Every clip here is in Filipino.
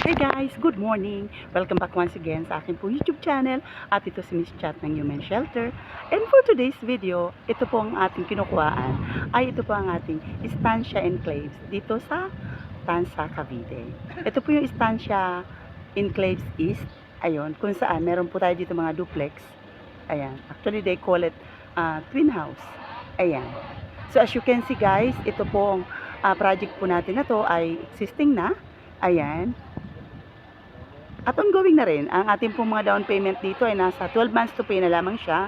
Hey guys, good morning! Welcome back once again sa aking pong YouTube channel at ito si Miss Chat ng Human Shelter. And for today's video, ito po ang ating kinukuhaan ay ito po ang ating Estancia Enclaves dito sa Tansa, Cavite. Ito po yung Estancia Enclaves East, ayun, kung saan meron po tayo dito mga duplex. Ayan, actually they call it twin house. Ayan. So as you can see guys, ito pong project po natin na to ay existing na. Ayan. At ongoing na rin, ang ating pong mga down payment dito ay nasa 12 months to pay na lamang siya.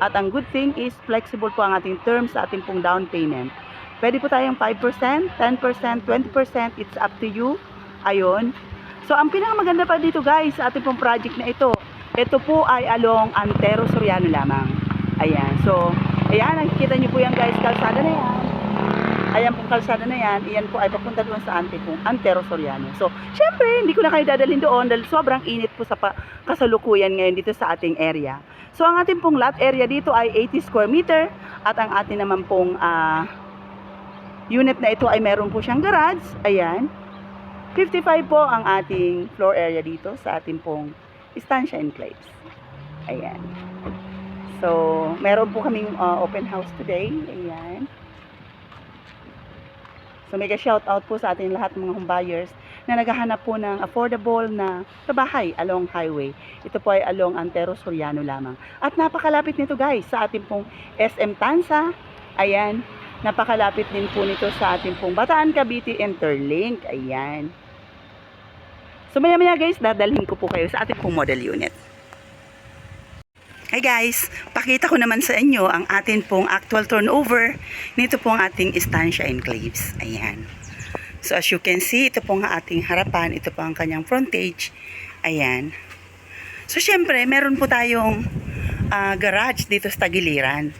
At ang good thing is flexible po ang ating terms sa ating pong down payment. Pwede po tayong 5%, 10%, 20%, it's up to you. Ayun. So ang pinakamaganda pa dito guys sa ating pong project na ito po ay along Antero Soriano lamang. Ayan. So, ayan, nakikita niyo po yan guys, kalsada na yan. Ayan pong kalsada na yan, iyan po ay papunta doon sa Antero Soriano. So, syempre, hindi ko na kayo dadalhin doon dahil sobrang init po sa kasalukuyan ngayon dito sa ating area. So, ang ating pong lot area dito ay 80 square meter at ang ating naman pong unit na ito ay meron po siyang garage. Ayan. 55 po ang ating floor area dito sa ating pong Estancia Enclaves. Ayan. So, meron po kaming open house today. Ayan. So mega shout out po sa ating lahat ng mga home buyers na naghahanap po ng affordable na bahay along highway. Ito po ay along Antero Soriano lamang. At napakalapit nito guys sa ating pong SM Tansa. Ayan, napakalapit din po nito sa ating pong Bataan Cavite Interlink. Ayan. So maya-maya guys, dadalhin ko po kayo sa ating pong model unit. Hi guys, pakita ko naman sa inyo ang atin pong actual turnover nito pong ating Estancia Enclaves. Ayan. So as you can see, ito pong ating harapan, ito po ang kanyang frontage. Ayan. So syempre, meron po tayong garage dito sa tagiliran.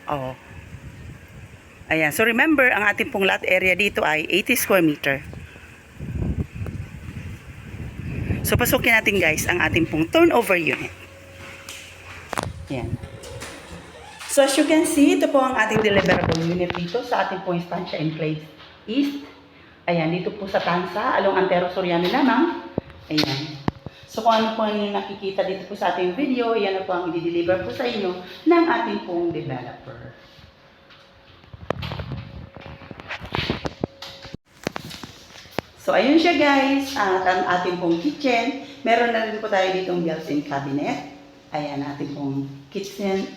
Oh. Ayan. So remember, ang ating pong lot area dito ay 80 square meter. So pasukin natin guys ang ating pong turnover unit. Yan. So as you can see, ito po ang ating deliverable unit dito sa ating pong Estancia Enclaves East. Ayan, dito po sa Tansa, along Antero Soriano lamang. Ayan. So kung ano po yung nakikita dito po sa ating video, yan na po ang i-deliver po sa inyo ng ating pong developer. So ayun siya guys, at ang ating pong kitchen. Meron na rin po tayo ditong built-in cabinet. Ayan, ating pong kitchen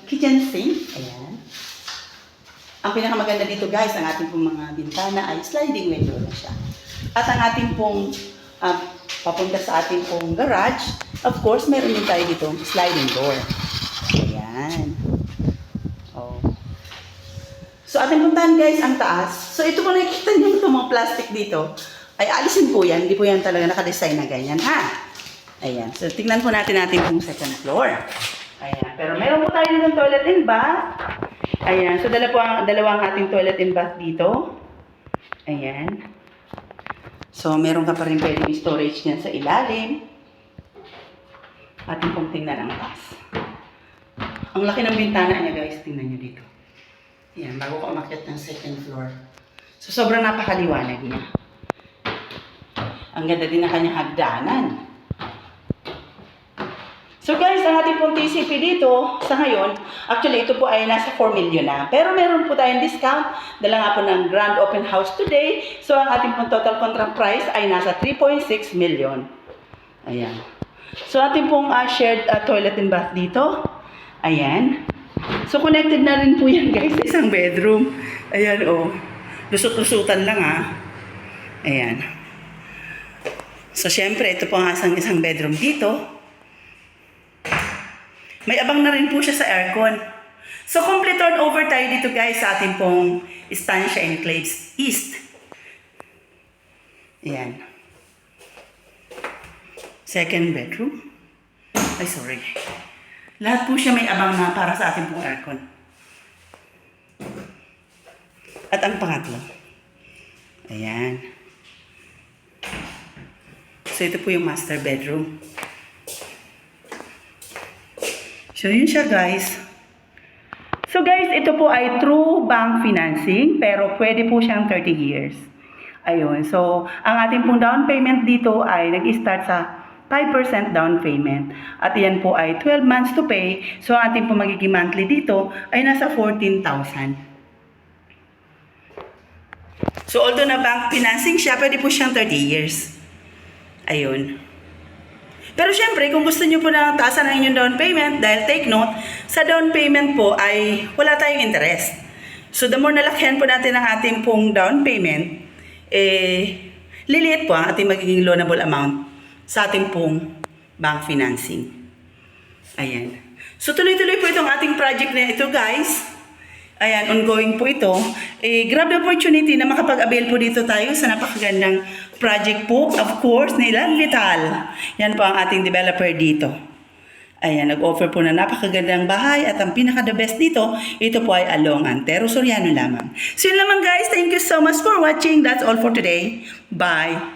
sink. Ayan. Ang pinakamaganda dito guys, ang ating pong mga bintana ay sliding window na siya. At ang ating pong papunta sa ating pong garage, of course, meron din tayo ditong sliding door. Ayan. Oh. So ating puntahan guys, ang taas. So ito po nakikita nyo itong mga plastic dito, ay alisin po yan. Hindi po yan talaga nakadesign na ganyan, ha? Ayan. So, tingnan po natin yung second floor. Ayan. Pero meron po tayo ng toilet and bath. Ayan. So, dalawang ating toilet and bath dito. Ayan. So, meron ka pa rin pwedeng storage niyan sa ilalim. Ating pong tingnan ang taas. Ang laki ng bintana niya guys. Tingnan niyo dito. Ayan. Bago ko umakyat ng second floor. So, sobrang napakaliwanag niya. Ang ganda din ng kanyang hagdanan. So guys, ang ating pong TCP dito, sa ngayon, actually ito po ay nasa 4 million na. Pero meron po tayong discount, dala nga po ng grand open house today. So ang ating pong total contract price ay nasa 3.6 million. Ayan. So ating pong shared toilet and bath dito. Ayan. So connected na rin po yan guys sa isang bedroom. Ayan oh. Lusot-lusutan lang ha. Ayan. So syempre, ito po ang isang bedroom dito. May abang na rin po siya sa aircon. So, complete turnover tayo dito guys sa ating pong Estancia Enclaves East. Ayan. Second bedroom. Ay, sorry. Lahat po siya may abang na para sa ating pong aircon. At ang pangatlo. Ayan. So, ito po yung master bedroom. So, yun siya guys. So guys, ito po ay true bank financing pero pwede po siyang 30 years. Ayun. So, ang ating pong down payment dito ay nag-start sa 5% down payment. At yan po ay 12 months to pay. So, ang ating pong magiging monthly dito ay nasa 14,000. So, although na bank financing siya, pwede po siyang 30 years. Ayun. Pero syempre, kung gusto niyo po na taasan ang inyong down payment, dahil take note, sa down payment po ay wala tayong interest. So, the more nalakihan po natin ang ating pong down payment, liliit po ang ating magiging loanable amount sa ating pong bank financing. Ayan. So, tuloy-tuloy po itong ating project na ito, guys. Ayan, ongoing po ito. Grab the opportunity na makapag-avail po dito tayo sa napakagandang project po, of course, na Ilan Vital. Yan po ang ating developer dito. Ayan, nag-offer po na napakagandang bahay at ang pinaka-the best dito, ito po ay along Antero Soriano lamang. So yun lamang guys, thank you so much for watching. That's all for today. Bye!